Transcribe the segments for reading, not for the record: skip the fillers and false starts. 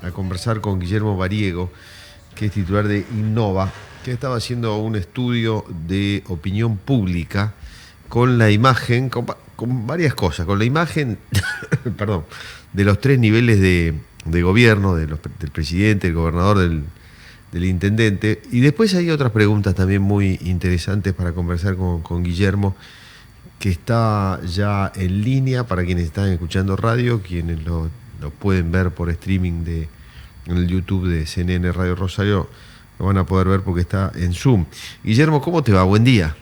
a conversar con Guillermo Bariego, que es titular de Innova, que estaba haciendo un estudio de opinión pública con la imagen, con varias cosas, con la imagen perdón, de los tres niveles de gobierno, del presidente, el gobernador, del intendente. Y después hay otras preguntas también muy interesantes para conversar con Guillermo, que está ya en línea para quienes están escuchando radio, quienes lo pueden ver por streaming en el YouTube de CNN Radio Rosario, lo van a poder ver porque está en Zoom. Guillermo, ¿cómo te va? Buen día.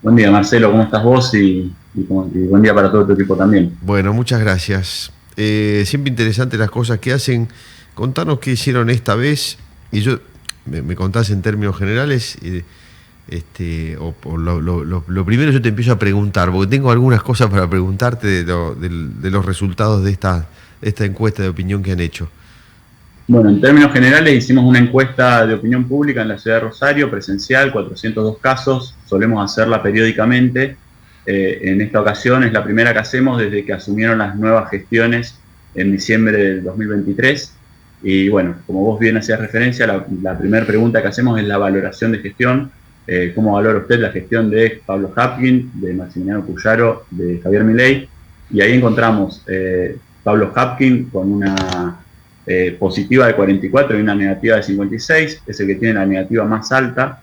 Buen día, Marcelo, ¿cómo estás vos? Y buen día para todo tu equipo también. Bueno, muchas gracias. Siempre interesantes las cosas que hacen. Contanos qué hicieron esta vez, y yo me contás en términos generales. Lo primero yo te empiezo a preguntar, porque tengo algunas cosas para preguntarte de los resultados de esta encuesta de opinión que han hecho. Bueno, en términos generales hicimos una encuesta de opinión pública en la ciudad de Rosario, presencial, 402 casos, solemos hacerla periódicamente. En esta ocasión es la primera que hacemos desde que asumieron las nuevas gestiones en diciembre del 2023. Y bueno, como vos bien hacías referencia, la primera pregunta que hacemos es la valoración de gestión. ¿Cómo valora usted la gestión de Pablo Hapkin, de Maximiliano Puyaro, de Javier Milei? Y ahí encontramos Pablo Hapkin con una positiva de 44 y una negativa de 56, es el que tiene la negativa más alta.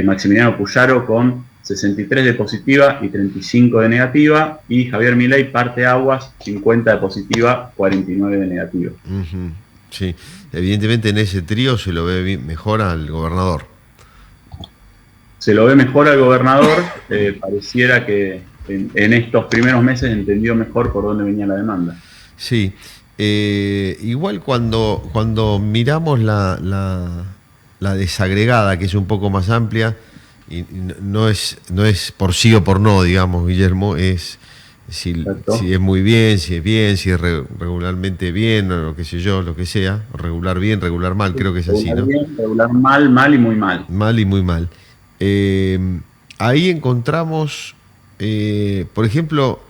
Maximiliano Puyaro con 63 de positiva y 35 de negativa, y Javier Milei parte aguas, 50 de positiva, 49 de negativa. Uh-huh. Sí, evidentemente en ese trío se lo ve mejor al gobernador. Se lo ve mejor al gobernador, pareciera que en estos primeros meses entendió mejor por dónde venía la demanda. Sí, igual cuando miramos la desagregada, que es un poco más amplia, y no es por sí o por no, digamos, Guillermo, es si es muy bien, si es regularmente bien, o lo que sé yo, lo que sea, regular bien, regular mal, creo que es así, ¿no? Bien, regular mal, mal y muy mal. Mal y muy mal. Ahí encontramos, por ejemplo,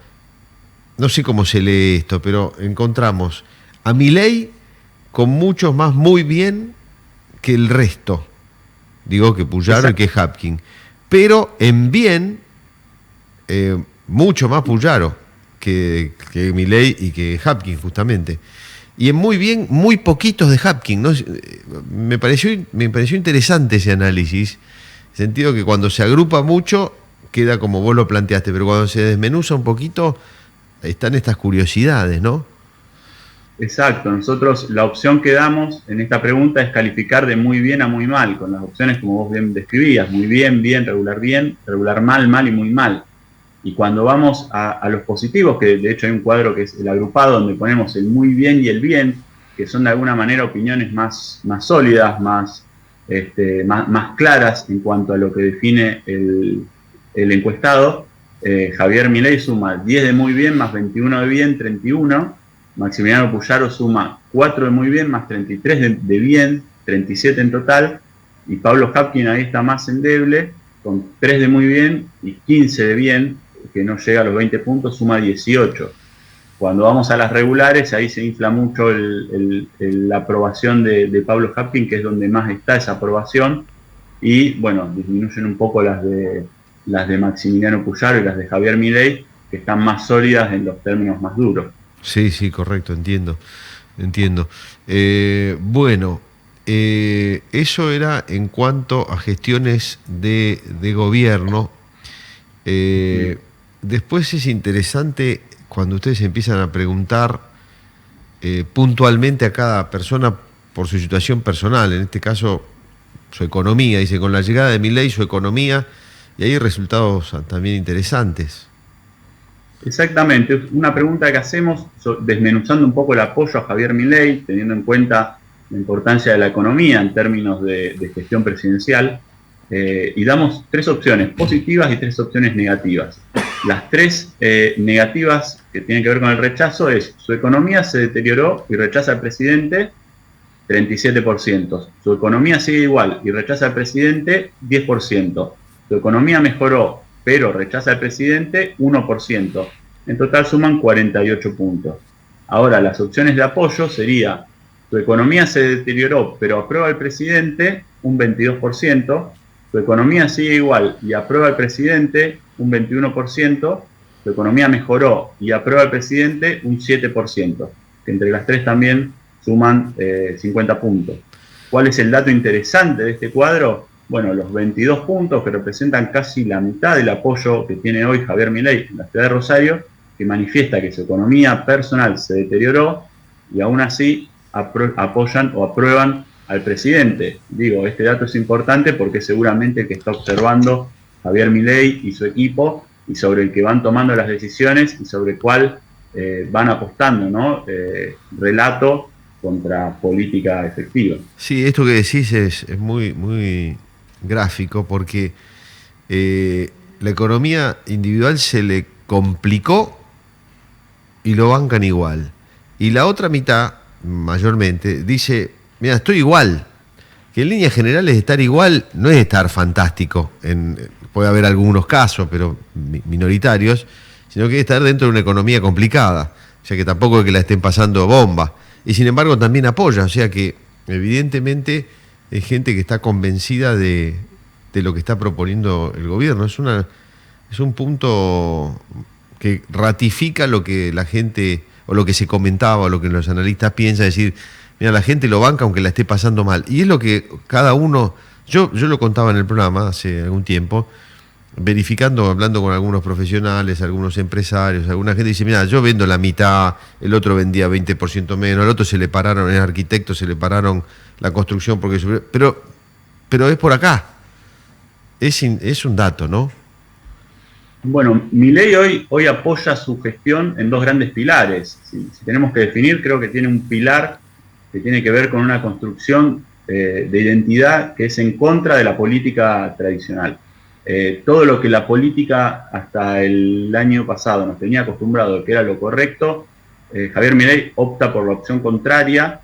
no sé cómo se lee esto, pero encontramos a Milei con muchos más muy bien que el resto. Digo que Puyaro y que Hapkin. Pero en bien, mucho más Puyaro que Milei y que Hapkin, justamente. Y en muy bien, muy poquitos de Hapkin, ¿no? Me pareció interesante ese análisis. En el sentido que cuando se agrupa mucho, queda como vos lo planteaste, pero cuando se desmenuza un poquito, están estas curiosidades, ¿no? Exacto, nosotros la opción que damos en esta pregunta es calificar de muy bien a muy mal, con las opciones como vos bien describías, muy bien, bien, regular mal, mal y muy mal. Y cuando vamos a los positivos, que de hecho hay un cuadro que es el agrupado, donde ponemos el muy bien y el bien, que son de alguna manera opiniones más sólidas, más claras en cuanto a lo que define el encuestado. Javier Milei suma 10 de muy bien más 21 de bien, 31. Maximiliano Puyaro suma 4 de muy bien más 33 de bien, 37 en total. Y Pablo Hapkin ahí está más endeble, con 3 de muy bien y 15 de bien, que no llega a los 20 puntos, suma 18. Cuando vamos a las regulares, ahí se infla mucho la aprobación de Pablo Hapkin, que es donde más está esa aprobación, y bueno, disminuyen un poco las de Maximiliano Puyaro y las de Javier Milei, que están más sólidas en los términos más duros. Sí, correcto, entiendo. Bueno, eso era en cuanto a gestiones de gobierno. Después es interesante cuando ustedes empiezan a preguntar puntualmente a cada persona por su situación personal, en este caso su economía. Dice, con la llegada de Milei, su economía, y hay resultados también interesantes. Exactamente, una pregunta que hacemos desmenuzando un poco el apoyo a Javier Milei, teniendo en cuenta la importancia de la economía en términos de gestión presidencial, y damos 3 opciones positivas y 3 opciones negativas. Las 3 negativas que tienen que ver con el rechazo es: su economía se deterioró y rechaza al presidente, 37%. Su economía sigue igual y rechaza al presidente, 10%. Su economía mejoró pero rechaza al presidente, 1%. En total suman 48 puntos. Ahora, las opciones de apoyo sería su economía se deterioró, pero aprueba al presidente un 22%, su economía sigue igual y aprueba al presidente un 21%, su economía mejoró y aprueba al presidente un 7%, que entre las tres también suman 50 puntos. ¿Cuál es el dato interesante de este cuadro? Bueno, los 22 puntos que representan casi la mitad del apoyo que tiene hoy Javier Milei en la ciudad de Rosario, que manifiesta que su economía personal se deterioró y aún así apoyan o aprueban al presidente. Digo, este dato es importante porque seguramente el que está observando Javier Milei y su equipo y sobre el que van tomando las decisiones y sobre el cual van apostando, ¿no? Relato contra política efectiva. Sí, esto que decís es muy, muy gráfico porque la economía individual se le complicó y lo bancan igual. Y la otra mitad, mayormente, dice, mira, estoy igual. Que en líneas generales estar igual no es estar fantástico. Puede haber algunos casos, pero minoritarios, sino que es estar dentro de una economía complicada. O sea que tampoco es que la estén pasando bomba. Y sin embargo también apoya. O sea que evidentemente es gente que está convencida de lo que está proponiendo el gobierno. Es un punto que ratifica lo que la gente, o lo que se comentaba, o lo que los analistas piensan, decir, mira, la gente lo banca aunque la esté pasando mal. Y es lo que cada uno, yo lo contaba en el programa hace algún tiempo, verificando, hablando con algunos profesionales, algunos empresarios, alguna gente dice, mira, yo vendo la mitad, el otro vendía 20% menos, al otro se le pararon, el arquitecto se le pararon la construcción porque subió, pero es por acá. Es un dato, ¿no? Bueno, Milei hoy apoya su gestión en dos grandes pilares. Si tenemos que definir, creo que tiene un pilar que tiene que ver con una construcción de identidad que es en contra de la política tradicional. Todo lo que la política hasta el año pasado nos tenía acostumbrado, que era lo correcto, Javier Milei opta por la opción contraria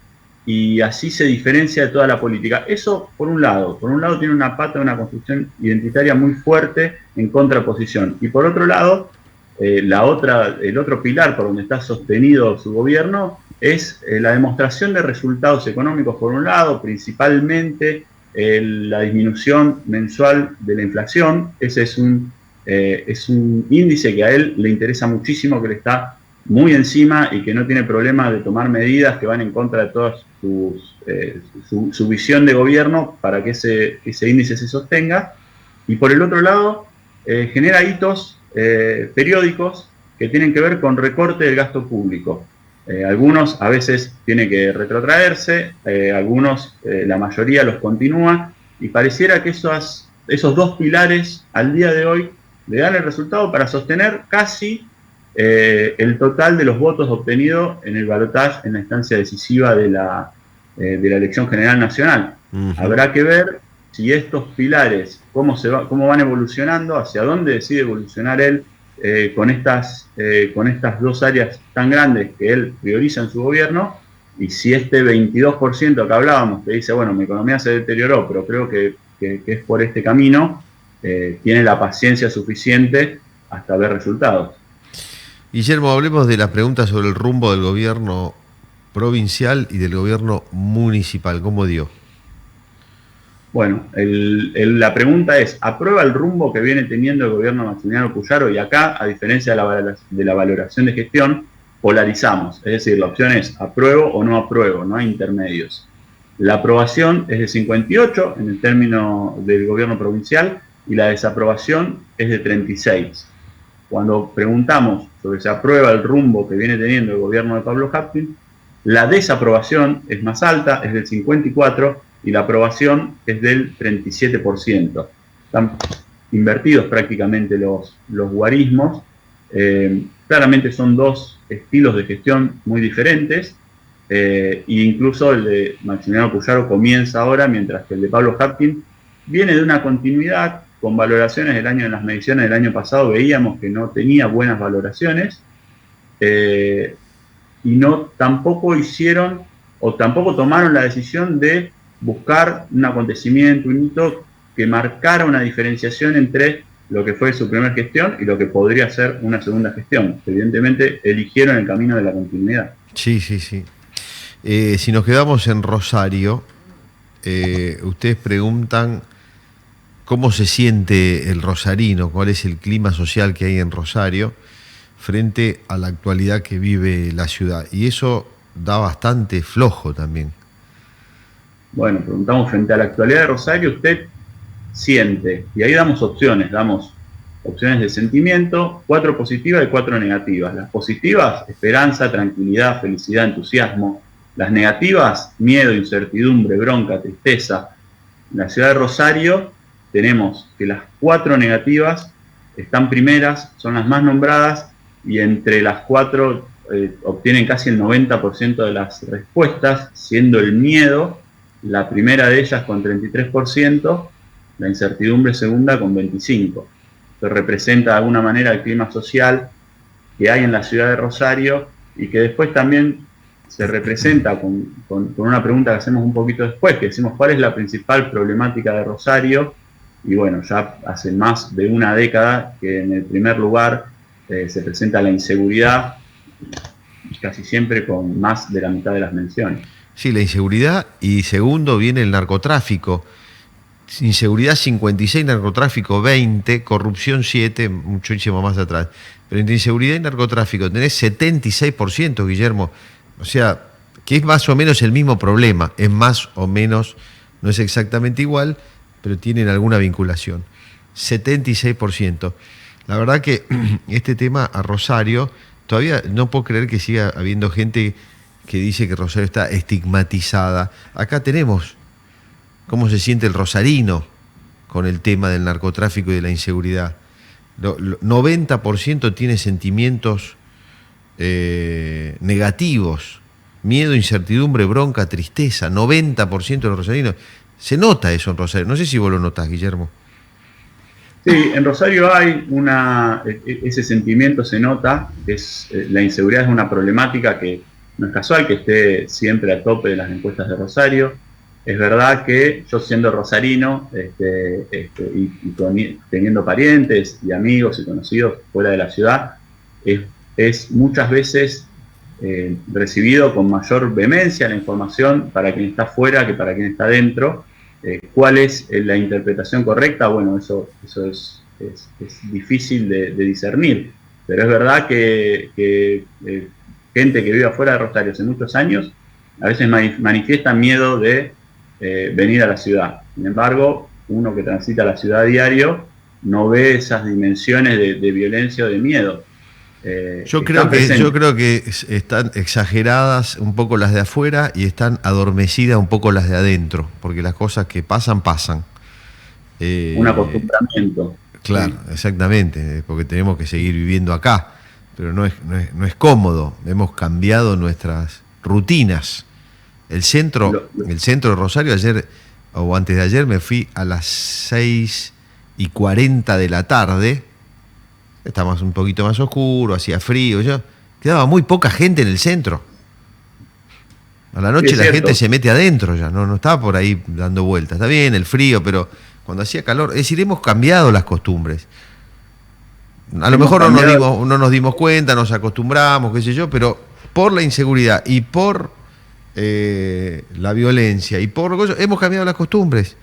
y así se diferencia de toda la política. Eso por un lado tiene una pata de una construcción identitaria muy fuerte en contraposición. Y por otro lado, el otro pilar por donde está sostenido su gobierno es la demostración de resultados económicos por un lado, principalmente la disminución mensual de la inflación. Ese es un índice que a él le interesa muchísimo, que le está muy encima y que no tiene problema de tomar medidas que van en contra de toda su visión de gobierno para que ese índice se sostenga. Y por el otro lado, genera hitos periódicos que tienen que ver con recorte del gasto público. Algunos a veces tiene que retrotraerse, algunos, la mayoría los continúa, y pareciera que esos dos pilares al día de hoy le dan el resultado para sostener casi el total de los votos obtenidos en el balotaje en la instancia decisiva de la elección general nacional. Uh-huh. Habrá que ver si estos pilares, cómo van evolucionando, hacia dónde decide evolucionar él con estas dos áreas tan grandes que él prioriza en su gobierno, y si este 22% que hablábamos, que dice, bueno, mi economía se deterioró, pero creo que es por este camino, tiene la paciencia suficiente hasta ver resultados. Guillermo, hablemos de las preguntas sobre el rumbo del gobierno provincial y del gobierno municipal. ¿Cómo dio? Bueno, la pregunta es, ¿aprueba el rumbo que viene teniendo el gobierno de Maximiliano Puyaro? Y acá, a diferencia de la valoración de gestión, polarizamos. Es decir, la opción es apruebo o no apruebo, no hay intermedios. La aprobación es de 58 en el término del gobierno provincial y la desaprobación es de 36. Cuando preguntamos sobre si aprueba el rumbo que viene teniendo el gobierno de Pablo Hatkin, la desaprobación es más alta, es del 54%, y la aprobación es del 37%. Están invertidos prácticamente los guarismos. Claramente son dos estilos de gestión muy diferentes, e incluso el de Maximiliano Puyaro comienza ahora, mientras que el de Pablo Hatkin viene de una continuidad con valoraciones en las mediciones del año pasado veíamos que no tenía buenas valoraciones, y tampoco hicieron o tampoco tomaron la decisión de buscar un acontecimiento, un hito que marcara una diferenciación entre lo que fue su primera gestión y lo que podría ser una segunda gestión. Evidentemente eligieron el camino de la continuidad. Sí, sí, sí. Si nos quedamos en Rosario, ustedes preguntan cómo se siente el rosarino, cuál es el clima social que hay en Rosario frente a la actualidad que vive la ciudad. Y eso da bastante flojo también. Bueno, preguntamos frente a la actualidad de Rosario, usted siente, y ahí damos opciones de sentimiento, 4 positivas y 4 negativas. Las positivas, esperanza, tranquilidad, felicidad, entusiasmo. Las negativas, miedo, incertidumbre, bronca, tristeza. En la ciudad de Rosario tenemos que las 4 negativas están primeras, son las más nombradas, y entre las 4 obtienen casi el 90% de las respuestas, siendo el miedo la primera de ellas con 33%, la incertidumbre segunda con 25%. Que representa de alguna manera el clima social que hay en la ciudad de Rosario y que después también se representa con una pregunta que hacemos un poquito después, que decimos cuál es la principal problemática de Rosario. Y bueno, ya hace más de una década que en el primer lugar se presenta la inseguridad, casi siempre con más de la mitad de las menciones. Sí, la inseguridad, y segundo viene el narcotráfico. Inseguridad 56, narcotráfico 20, corrupción 7, muchísimo más atrás. Pero entre inseguridad y narcotráfico tenés 76%, Guillermo. O sea, que es más o menos el mismo problema. Es más o menos, no es exactamente igual, pero tienen alguna vinculación. 76%. La verdad que este tema a Rosario, todavía no puedo creer que siga habiendo gente que dice que Rosario está estigmatizada. Acá tenemos cómo se siente el rosarino con el tema del narcotráfico y de la inseguridad. 90% tiene sentimientos negativos, miedo, incertidumbre, bronca, tristeza. 90% de los rosarinos. Se nota eso en Rosario. No sé si vos lo notás, Guillermo. Sí, en Rosario hay ese sentimiento, se nota. La inseguridad es una problemática que no es casual que esté siempre a tope de las encuestas de Rosario. Es verdad que yo, siendo rosarino y teniendo parientes y amigos y conocidos fuera de la ciudad, es muchas veces recibido con mayor vehemencia la información para quien está fuera que para quien está dentro. ¿Cuál es la interpretación correcta? Bueno, eso es difícil de discernir, pero es verdad que gente que vive afuera de Rosario hace muchos años a veces manifiesta miedo de venir a la ciudad. Sin embargo, uno que transita la ciudad a diario no ve esas dimensiones de violencia o de miedo. Yo creo que están exageradas un poco las de afuera y están adormecidas un poco las de adentro, porque las cosas que pasan. Un acostumbramiento. Claro, sí. Exactamente, porque tenemos que seguir viviendo acá, pero no es cómodo. Hemos cambiado nuestras rutinas. El centro de Rosario, ayer o antes de ayer, me fui a las 6:40 de la tarde. Estaba un poquito más oscuro, hacía frío. Quedaba muy poca gente en el centro. A la noche la gente se mete adentro ya, no estaba por ahí dando vueltas. Está bien el frío, pero cuando hacía calor, es decir, hemos cambiado las costumbres. A lo mejor no nos dimos cuenta, nos acostumbramos, qué sé yo, pero por la inseguridad y por la violencia y por hemos cambiado las costumbres.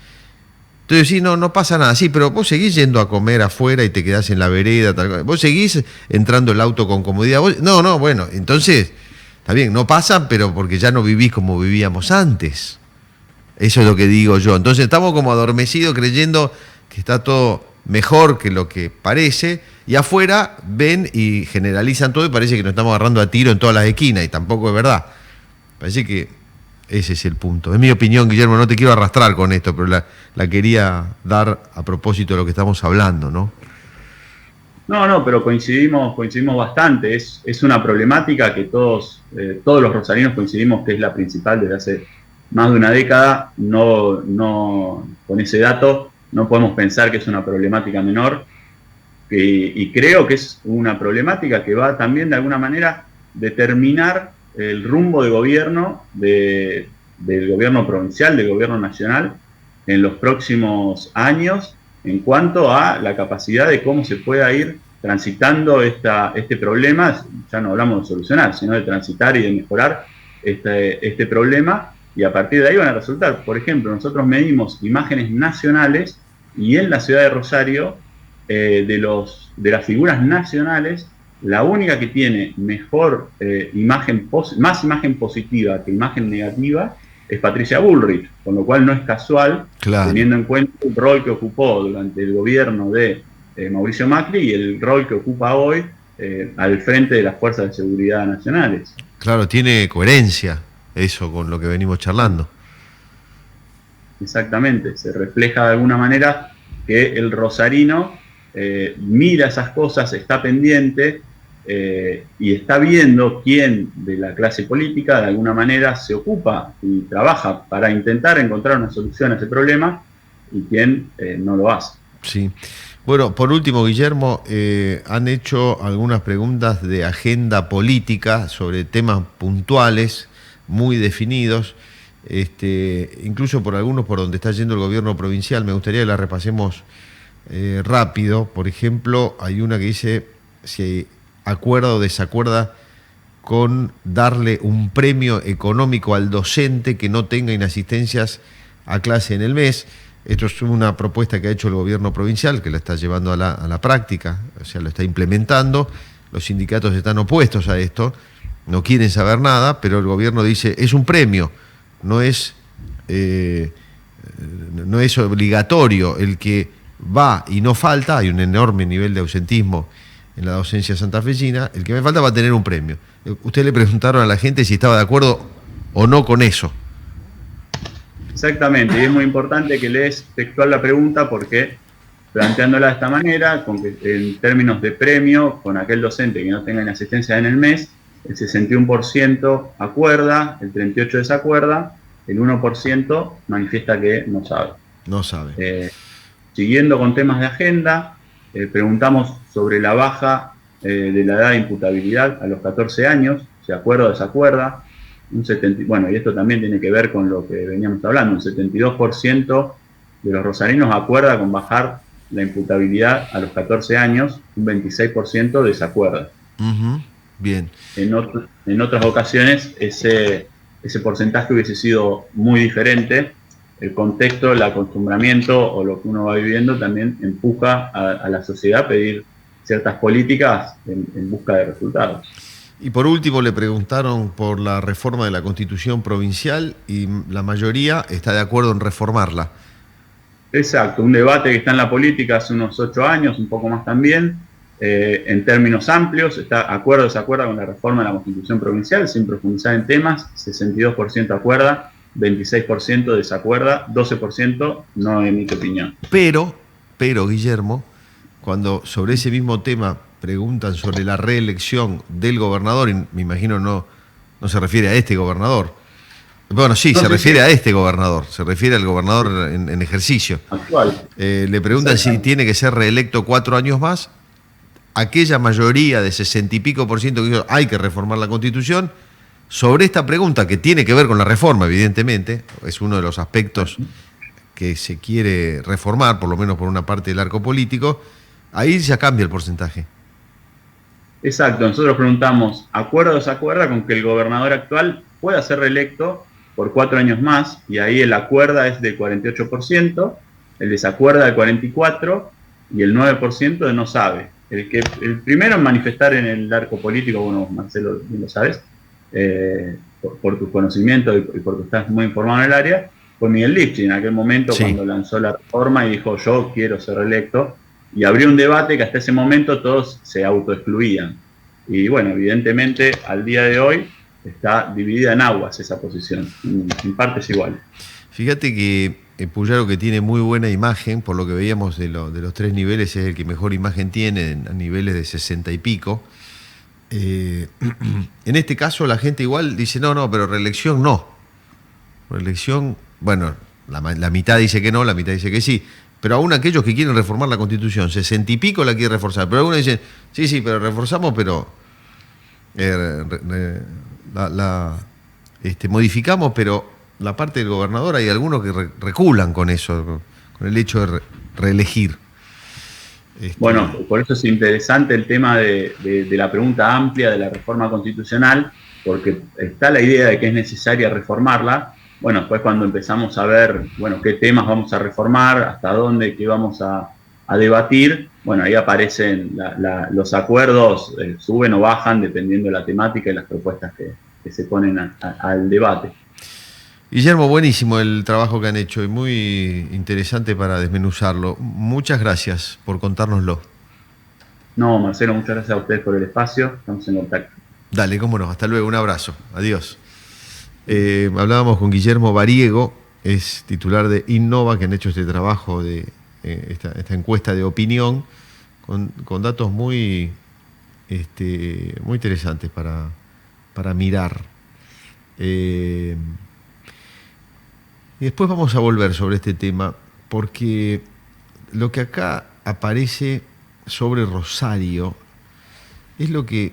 Entonces sí, no pasa nada, sí, pero vos seguís yendo a comer afuera y te quedás en la vereda, vos seguís entrando el auto con comodidad. Bueno, entonces, está bien, no pasa, pero porque ya no vivís como vivíamos antes. Eso es lo que digo yo. Entonces estamos como adormecidos creyendo que está todo mejor que lo que parece, y afuera ven y generalizan todo y parece que nos estamos agarrando a tiro en todas las esquinas, y tampoco es verdad. Parece que ese es el punto. Es mi opinión, Guillermo, no te quiero arrastrar con esto, pero la quería dar a propósito de lo que estamos hablando, ¿no? No, pero coincidimos bastante. Es una problemática que todos los rosarinos coincidimos que es la principal desde hace más de una década. No, con ese dato no podemos pensar que es una problemática menor. Y creo que es una problemática que va también de alguna manera determinar el rumbo de gobierno del gobierno provincial, del gobierno nacional en los próximos años, en cuanto a la capacidad de cómo se pueda ir transitando este problema. Ya no hablamos de solucionar, sino de transitar y de mejorar este problema, y a partir de ahí van a resultar. Por ejemplo, nosotros medimos imágenes nacionales y en la ciudad de Rosario, de las figuras nacionales, la única que tiene mejor más imagen positiva que imagen negativa es Patricia Bullrich, con lo cual no es casual, claro, teniendo en cuenta el rol que ocupó durante el gobierno de Mauricio Macri y el rol que ocupa hoy al frente de las fuerzas de seguridad nacionales. Claro, tiene coherencia eso con lo que venimos charlando. Exactamente, se refleja de alguna manera que el rosarino mira esas cosas, está pendiente y está viendo quién de la clase política de alguna manera se ocupa y trabaja para intentar encontrar una solución a ese problema y quién no lo hace. Sí. Bueno, por último, Guillermo, han hecho algunas preguntas de agenda política sobre temas puntuales, muy definidos, incluso por algunos por donde está yendo el gobierno provincial. Me gustaría que las repasemos rápido. Por ejemplo, hay una que dice si acuerda o desacuerda con darle un premio económico al docente que no tenga inasistencias a clase en el mes. Esto es una propuesta que ha hecho el gobierno provincial, que la está llevando a la práctica, o sea, lo está implementando. Los sindicatos están opuestos a esto, no quieren saber nada, pero el gobierno dice, es un premio, no es obligatorio. El que va y no falta, hay un enorme nivel de ausentismo en la docencia santafesina, el que me falta va a tener un premio. Usted le preguntaron a la gente si estaba de acuerdo o no con eso. Exactamente, y es muy importante que lees textual la pregunta porque planteándola de esta manera, con que en términos de premio, con aquel docente que no tenga inasistencia en el mes, el 61% acuerda, el 38% desacuerda, el 1% manifiesta que no sabe. No sabe. Siguiendo con temas de agenda, preguntamos sobre la baja de la edad de imputabilidad a los 14 años, ¿se acuerda o desacuerda? Bueno, y esto también tiene que ver con lo que veníamos hablando, un 72% de los rosarinos acuerda con bajar la imputabilidad a los 14 años, un 26% desacuerda. Bien. En otras ocasiones ese porcentaje hubiese sido muy diferente. El contexto, el acostumbramiento o lo que uno va viviendo también empuja a la sociedad a pedir ciertas políticas en busca de resultados. Y por último le preguntaron por la reforma de la Constitución provincial y la mayoría está de acuerdo en reformarla. Exacto, un debate que está en la política hace unos 8 años, un poco más también, en términos amplios, está acuerdo o desacuerda con la reforma de la Constitución provincial, sin profundizar en temas, 62% acuerda, 26% desacuerda, 12% no emite opinión. Pero, Guillermo, cuando sobre ese mismo tema preguntan sobre la reelección del gobernador, y me imagino no se refiere a este gobernador. Bueno, sí, se refiere a este gobernador, se refiere al gobernador en ejercicio. Actual. Le preguntan si tiene que ser reelecto 4 años más. Aquella mayoría de 60 y pico % que dijo hay que reformar la Constitución, sobre esta pregunta que tiene que ver con la reforma, evidentemente, es uno de los aspectos que se quiere reformar, por lo menos por una parte del arco político, ahí ya cambia el porcentaje. Exacto, nosotros preguntamos, ¿acuerda o desacuerda con que el gobernador actual pueda ser reelecto por 4 años más? Y ahí el acuerda es del 48%, el desacuerda del 44% y el 9% de no sabe. El primero en manifestar en el arco político, bueno, Marcelo, bien lo sabes, por tus conocimientos y porque estás muy informado en el área, fue Miguel Lifchit en aquel momento, sí, cuando lanzó la reforma y dijo yo quiero ser reelecto, y abrió un debate que hasta ese momento todos se autoexcluían. Y bueno, evidentemente al día de hoy está dividida en aguas esa posición, en partes iguales. Fíjate que Puyaro, que tiene muy buena imagen, por lo que veíamos de los 3 niveles, es el que mejor imagen tiene a niveles de 60 y pico. En este caso la gente igual dice no, pero reelección no. Reelección, bueno, la mitad dice que no, la mitad dice que sí. Pero aún aquellos que quieren reformar la Constitución, 60 y pico la quieren reforzar. Pero algunos dicen, sí, pero reforzamos, pero modificamos, pero la parte del gobernador hay algunos que reculan con eso, con el hecho de reelegir. Bueno, por eso es interesante el tema de la pregunta amplia de la reforma constitucional, porque está la idea de que es necesaria reformarla. Bueno, después cuando empezamos a ver, bueno, qué temas vamos a reformar, hasta dónde, qué vamos a debatir, bueno, ahí aparecen los acuerdos, suben o bajan dependiendo de la temática y las propuestas que se ponen al debate. Guillermo, buenísimo el trabajo que han hecho y muy interesante para desmenuzarlo. Muchas gracias por contárnoslo. No, Marcelo, muchas gracias a ustedes por el espacio, estamos en contacto. Dale, cómo no, hasta luego, un abrazo, adiós. Hablábamos con Guillermo Bariego, es titular de Innova, que han hecho este trabajo de esta encuesta de opinión con datos muy interesantes para mirar. Y después vamos a volver sobre este tema, porque lo que acá aparece sobre Rosario es lo que,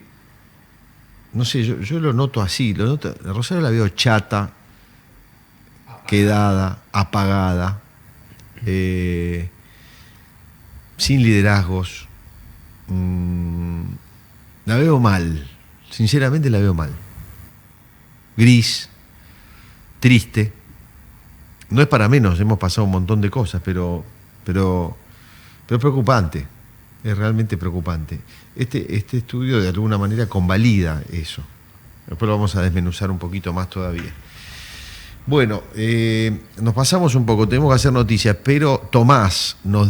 no sé, yo lo noto así, Rosario la veo chata, quedada, apagada, sin liderazgos. La veo mal, sinceramente la veo mal. Gris, triste. No es para menos, hemos pasado un montón de cosas, pero preocupante, es realmente preocupante. Este estudio de alguna manera convalida eso. Después lo vamos a desmenuzar un poquito más todavía. Bueno, nos pasamos un poco, tenemos que hacer noticias, pero Tomás nos dice